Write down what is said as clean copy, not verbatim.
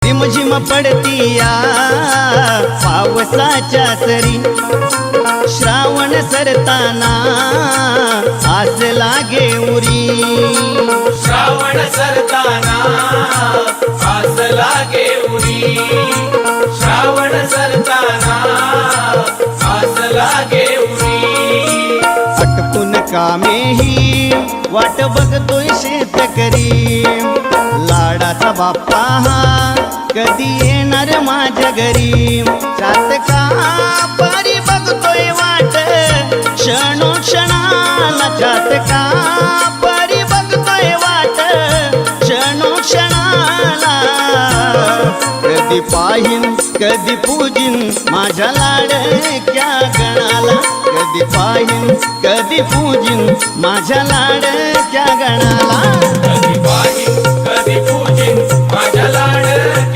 रिमझिम पडतीया पावसाच्या सरी, श्रावण सरताना आस लागे उरी, श्रावण सरताना आस लागे उरी, श्रावण सरताना आस लागे उरी. अटकून कामेही वाट बघतोय शेतकरी, लाडाचा बाप्पा हा कधी येणार माझ्या घरी. चातका परी बघतोय वाट क्षणोक्षणाला, चातका परी बघतोय वाट क्षणोक्षणाला. कधी पाहीन कधी पूजिन माझ्या लाडक्या गणाला, कधी पाहीन कधी पूजिन माझ्या लाडक्या गणाला. कधी पाहिन कधी पूजिन माझ्या लाड